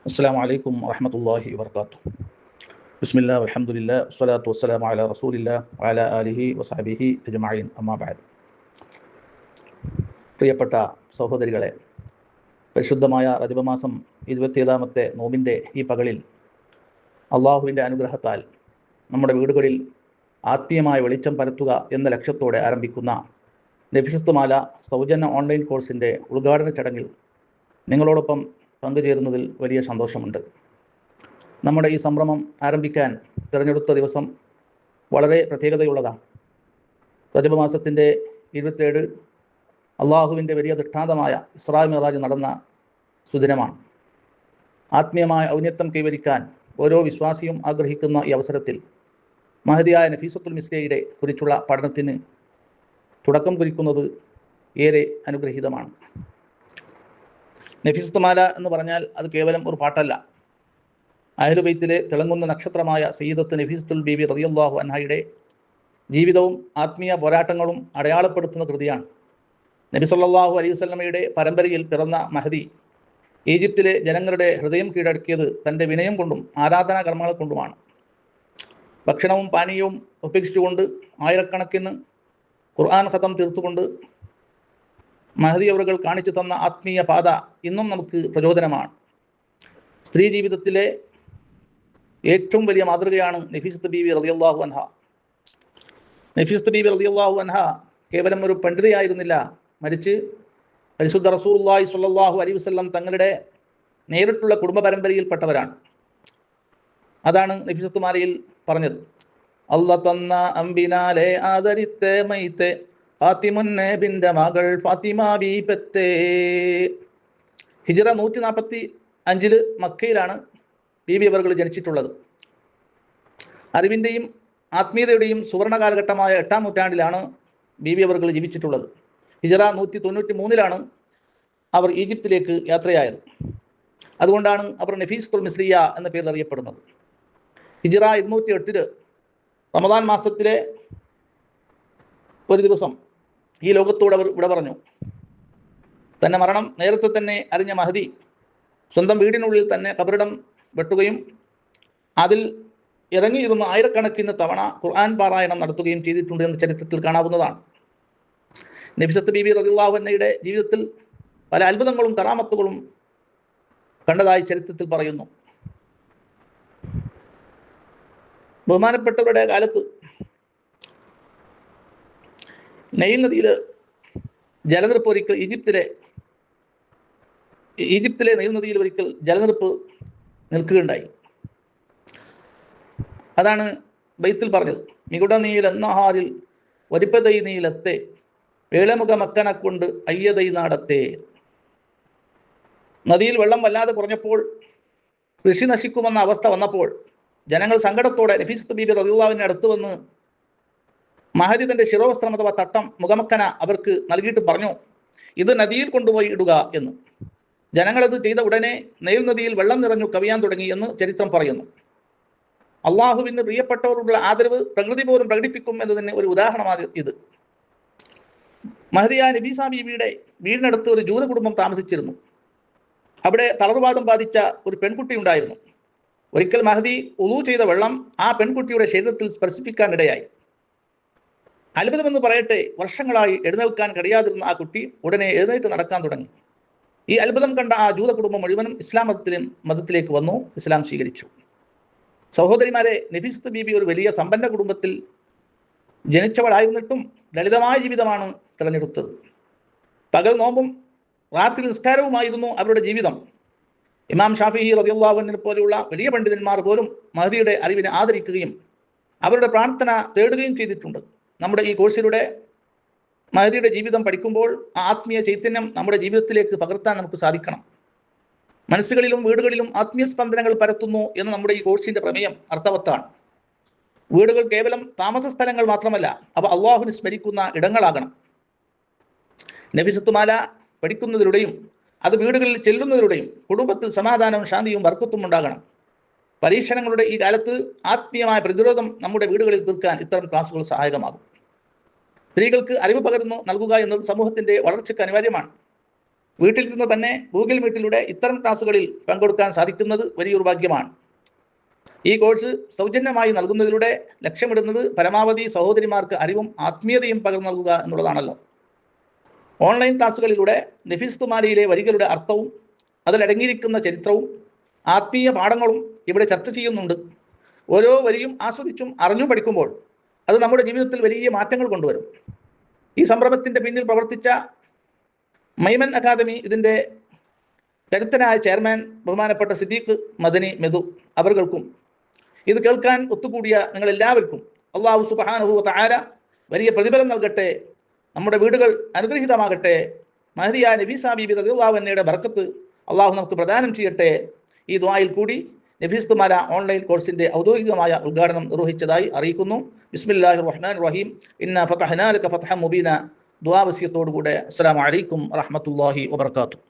അസ്സലാമു അലൈക്കും വറഹ്മത്തുള്ളാഹി വബറകാതുഹു. ബിസ്മില്ലാ വൽഹംദുലില്ലാ വസ്സലാത്തു വസ്സലാമു അലാ റസൂലില്ലാ വഅലാ ആലിഹി വസഹ്ബിഹി അജ്മഈൻ. അമ്മാ ബഅദ്. പ്രിയപ്പെട്ട സഹോദരികളെ, പരിശുദ്ധമായ റജബ് മാസം 27-ാമത്തെ നോമ്പിൻ്റെ ഈ പകലിൽ അള്ളാഹുവിൻ്റെ അനുഗ്രഹത്താൽ നമ്മുടെ വീടുകളിൽ ആത്മീയമായ വെളിച്ചം പരത്തുക എന്ന ലക്ഷ്യത്തോടെ ആരംഭിക്കുന്ന നഫീസത്ത് മാല സൗജന്യ ഓൺലൈൻ കോഴ്സിൻ്റെ ഉദ്ഘാടന ചടങ്ങിൽ നിങ്ങളോടൊപ്പം പങ്കുചേരുന്നതിൽ വലിയ സന്തോഷമുണ്ട്. നമ്മുടെ ഈ സംരംഭം ആരംഭിക്കാൻ തിരഞ്ഞെടുത്ത ദിവസം വളരെ പ്രത്യേകതയുള്ളതാണ്. റജബ് മാസത്തിൻ്റെ 27 അള്ളാഹുവിൻ്റെ വലിയ ദൃഷ്ടാന്തമായ ഇസ്രാ മിഅ്റാജ് നടന്ന സുദിനമാണ്. ആത്മീയമായ ഔന്നത്യം കൈവരിക്കാൻ ഓരോ വിശ്വാസിയും ആഗ്രഹിക്കുന്ന ഈ അവസരത്തിൽ മഹദിയായ നഫീസത്തുൽ മിസ്രിയയുടെ കുറിച്ചുള്ള പഠനത്തിന് തുടക്കം കുറിക്കുന്നത് ഏറെ അനുഗ്രഹീതമാണ്. നഫീസത്ത് മാല എന്ന് പറഞ്ഞാൽ അത് കേവലം ഒരു പാട്ടല്ല. അഹ്ലു ബൈത്തിലെ തിളങ്ങുന്ന നക്ഷത്രമായ സയ്യിദത്ത് നഫീസത്തുൽ ബീബി റളിയല്ലാഹു അൻഹയുടെ ജീവിതവും ആത്മീയ പോരാട്ടങ്ങളും അടയാളപ്പെടുത്തുന്ന കൃതിയാണ്. നബി സല്ലല്ലാഹു അലൈഹി വസല്ലമയുടെ പരമ്പരയിൽ പിറന്ന മഹദി ഈജിപ്തിലെ ജനങ്ങളുടെ ഹൃദയം കീഴടക്കിയത് തൻ്റെ വിനയം കൊണ്ടും ആരാധനാ കർമ്മങ്ങൾ കൊണ്ടുമാണ്. ഭക്ഷണവും പാനീയവും ഉപേക്ഷിച്ചുകൊണ്ട് ആയിരക്കണക്കിന് ഖുർആൻ ഖതം തീർത്തുകൊണ്ട് മഹദി അവറുകൾ കാണിച്ചു തന്ന ആത്മീയ പാത ഇന്നും നമുക്ക് പ്രചോദനമാണ്. സ്ത്രീ ജീവിതത്തിലെ ഏറ്റവും വലിയ മാതൃകയാണ് നഫീസത്ത് ബീബി റളിയല്ലാഹു അൻഹ. നഫീസത്ത് ബീബി റളിയല്ലാഹു അൻഹ കേവലം ഒരു പണ്ഡിതയായിരുന്നില്ല, മറിച്ച് പരിശുദ്ധ റസൂലുള്ളാഹി സ്വല്ലല്ലാഹു അലൈഹി വസല്ലം തങ്ങളുടെ നേരിട്ടുള്ള കുടുംബ പരമ്പരയിൽപ്പെട്ടവരാണ്. അതാണ് നഫീസത്ത് മാലയിൽ പറഞ്ഞത്. അല്ലാഹ് തന്ന അംബിനാലെ ആദരിത്തെ മൈത്തെ ഫാത്തിമുൻ നബിന്റെ മകൾ ഫാത്തിമ ബീബത്തെ. ഹിജ്റ 145 മക്കയിലാണ് ബീബി അവറുകൾ ജനിച്ചിട്ടുള്ളത്. അറിവിൻ്റെയും ആത്മീയതയുടെയും സുവർണ കാലഘട്ടമായ 8-ാം നൂറ്റാണ്ടിലാണ് ബീബി അവറുകൾ ജീവിച്ചിട്ടുള്ളത്. ഹിജ്റ 193 അവർ ഈജിപ്തിലേക്ക് യാത്രയായത്. അതുകൊണ്ടാണ് അവർ നഫീസത്തുൽ മിസ്രിയ എന്ന പേരിൽ അറിയപ്പെടുന്നത്. ഹിജ്റ 208 റമദാൻ മാസത്തിലെ ഒരു ദിവസം ഈ ലോകത്തോട് അവർ വിട പറഞ്ഞു. തൻ്റെ മരണം നേരത്തെ തന്നെ അറിഞ്ഞ മഹദി സ്വന്തം വീടിനുള്ളിൽ തന്നെ ഖബറിടം വെട്ടുകയും അതിൽ ഇറങ്ങിയിരുന്ന ആയിരക്കണക്കിന് തവണ ഖുർആൻ പാരായണം നടത്തുകയും ചെയ്തിട്ടുണ്ട് എന്ന് ചരിത്രത്തിൽ കാണാവുന്നതാണ്. നഫീസത്ത് ബീബി റളിയല്ലാഹു അൻഹയുടെ ജീവിതത്തിൽ പല അത്ഭുതങ്ങളും കറാമത്തുകളും കണ്ടതായി ചരിത്രത്തിൽ പറയുന്നു. ബഹുമാനപ്പെട്ടവരുടെ കാലത്ത് നൈൽ നദിയിൽ ജലനിരപ്പ് ഒരിക്കൽ ഈജിപ്തിലെ നൈൽ നദിയിൽ ഒരിക്കൽ ജലനിരപ്പ് നിൽക്കുകയുണ്ടായി. അതാണ് ബൈത്തിൽ പറഞ്ഞത്. മികുട നീൽ എന്നഹാരിൽ ഒരിപ്പതൈ നീലത്തെ വേളമുഖ മക്കനെ കൊണ്ട് അയ്യതൈ നാടത്തെ. നദിയിൽ വെള്ളം വല്ലാതെ കുറഞ്ഞപ്പോൾ, കൃഷി നശിക്കുമെന്ന അവസ്ഥ വന്നപ്പോൾ ജനങ്ങൾ സങ്കടത്തോടെ നഫീസത്ത് ബീബി റളിയല്ലാഹുവിൻ്റെ അടുത്ത് വന്ന് മഹദി തൻ്റെ ശിരോവസ്ത്രം അഥവാ തട്ടം മുഖമക്കന അവർക്ക് നൽകിയിട്ട് പറഞ്ഞു, ഇത് നദിയിൽ കൊണ്ടുപോയി ഇടുക എന്ന്. ജനങ്ങളത് ചെയ്ത ഉടനെ നൈൽ നദിയിൽ വെള്ളം നിറഞ്ഞു കവിയാൻ തുടങ്ങി എന്ന് ചരിത്രം പറയുന്നു. അള്ളാഹുവിന് പ്രിയപ്പെട്ടവരുടെ ആദരവ് പ്രകൃതി പോലും പ്രകടിപ്പിക്കും എന്നതിന് ഒരു ഉദാഹരണമാണ് ഇത്. മഹദിയായ നഫീസ ബീവിയുടെ വീടിനടുത്ത് ഒരു ജൂത കുടുംബം താമസിച്ചിരുന്നു. അവിടെ തളർവാദം ബാധിച്ച ഒരു പെൺകുട്ടി ഉണ്ടായിരുന്നു. ഒരിക്കൽ മഹദി ഉളൂ ചെയ്ത വെള്ളം ആ പെൺകുട്ടിയുടെ ശരീരത്തിൽ സ്പർശിപ്പിക്കാനിടയായി. അത്ഭുതമെന്ന് പറയട്ടെ, വർഷങ്ങളായി എഴുന്നേൽക്കാൻ കഴിയാതിരുന്ന ആ കുട്ടി ഉടനെ എഴുന്നേറ്റ് നടക്കാൻ തുടങ്ങി. ഈ അത്ഭുതം കണ്ട ആ ജൂത കുടുംബം മുഴുവനും ഇസ്ലാം മതത്തിലേക്ക് വന്നു, ഇസ്ലാം സ്വീകരിച്ചു. സഹോദരിമാരെ, നഫീസത്ത് ബീബി ഒരു വലിയ സമ്പന്ന കുടുംബത്തിൽ ജനിച്ചവളായിരുന്നിട്ടും ലളിതമായ ജീവിതമാണ് തിരഞ്ഞെടുത്തത്. പകൽ നോമ്പും രാത്രി നിസ്കാരവുമായിരുന്നു അവരുടെ ജീവിതം. ഇമാം ഷാഫിഈ റളിയല്ലാഹു അൻഹു പോലെയുള്ള വലിയ പണ്ഡിതന്മാർ പോലും മഹദിയുടെ അറിവിനെ ആദരിക്കുകയും അവരുടെ പ്രാർത്ഥന തേടുകയും ചെയ്തിട്ടുണ്ട്. നമ്മുടെ ഈ കോഴ്സിലൂടെ മഹദിയുടെ ജീവിതം പഠിക്കുമ്പോൾ ആ ആത്മീയ ചൈതന്യം നമ്മുടെ ജീവിതത്തിലേക്ക് പകർത്താൻ നമുക്ക് സാധിക്കണം. മനസ്സുകളിലും വീടുകളിലും ആത്മീയ സ്പന്ദനങ്ങൾ പരത്തുന്നു എന്ന നമ്മുടെ ഈ കോഴ്സിൻ്റെ പ്രമേയം അർത്ഥവത്താണ്. വീടുകൾ കേവലം താമസ സ്ഥലങ്ങൾ മാത്രമല്ല, അവ അള്ളാഹുവിനെ സ്മരിക്കുന്ന ഇടങ്ങളാകണം. നഫീസത്ത് മാല പഠിക്കുന്നതിലൂടെയും അത് വീടുകളിൽ ചെല്ലുന്നതിലൂടെയും കുടുംബത്തിൽ സമാധാനവും ശാന്തിയും ബർക്കത്തും ഉണ്ടാകണം. പരീക്ഷണങ്ങളുടെ ഈ കാലത്ത് ആത്മീയമായ പ്രതിരോധം നമ്മുടെ വീടുകളിൽ തീർക്കാൻ ഇത്തരം ക്ലാസുകൾ സഹായകമാകും. സ്ത്രീകൾക്ക് അറിവ് പകർന്നു നൽകുക എന്നത് സമൂഹത്തിൻ്റെ വളർച്ചയ്ക്ക് അനിവാര്യമാണ്. വീട്ടിൽ നിന്ന് തന്നെ ഗൂഗിൾ മീറ്റിലൂടെ ഇത്തരം ക്ലാസ്സുകളിൽ പങ്കെടുക്കാൻ സാധിക്കുന്നത് വലിയൊരു ഭാഗ്യമാണ്. ഈ കോഴ്സ് സൗജന്യമായി നൽകുന്നതിലൂടെ ലക്ഷ്യമിടുന്നത് പരമാവധി സഹോദരിമാർക്ക് അറിവും ആത്മീയതയും പകർന്നു നൽകുക എന്നുള്ളതാണല്ലോ. ഓൺലൈൻ ക്ലാസ്സുകളിലൂടെ നഫീസ് തുമാലിയിലെ വരികളുടെ അർത്ഥവും അതിലടങ്ങിയിരിക്കുന്ന ചരിത്രവും ആത്മീയ പാഠങ്ങളും ഇവിടെ ചർച്ച ചെയ്യുന്നുണ്ട്. ഓരോ വരിയും ആസ്വദിച്ചും അറിഞ്ഞും പഠിക്കുമ്പോൾ അത് നമ്മുടെ ജീവിതത്തിൽ വലിയ മാറ്റങ്ങൾ കൊണ്ടുവരും. ഈ സംരംഭത്തിൻ്റെ പിന്നിൽ പ്രവർത്തിച്ച മൈമൻ അക്കാദമി, ഇതിൻ്റെ കരുത്തനായ ചെയർമാൻ ബഹുമാനപ്പെട്ട സിദ്ദീഖ് മദനി മെതു അവർക്കും ഇത് കേൾക്കാൻ ഒത്തുകൂടിയ നിങ്ങളെല്ലാവർക്കും അല്ലാഹു സുബ്ഹാനഹു വ തആല വലിയ പ്രതിഫലം നൽകട്ടെ. നമ്മുടെ വീടുകൾ അനുഗ്രഹീതമാകട്ടെ. മഹദിയ നഫീസ ബീബി റളിയല്ലാഹു അൻഹയുടെ ബർക്കത്ത് അള്ളാഹു നമുക്ക് പ്രദാനം ചെയ്യട്ടെ. ഈ ദുആയിൽ കൂടി നഫീസ് തുമാല ഓൺലൈൻ കോഴ്സിൻ്റെ ഔദ്യോഗികമായ ഉദ്ഘാടനം നിർവഹിച്ചതായി അറിയിക്കുന്നു. ബിസ്മില്ലാഹിർ റഹ്മാനിർ റഹീം. ഇന്നാ ഫതഹ്നാ ലക ഫത്ഹൻ മുബീന. ദുആ വസിയത്തോടുകൂടെ അസ്സലാമു അലൈക്കും വറഹ്മത്തുള്ളാഹി വബറകാതുഹു.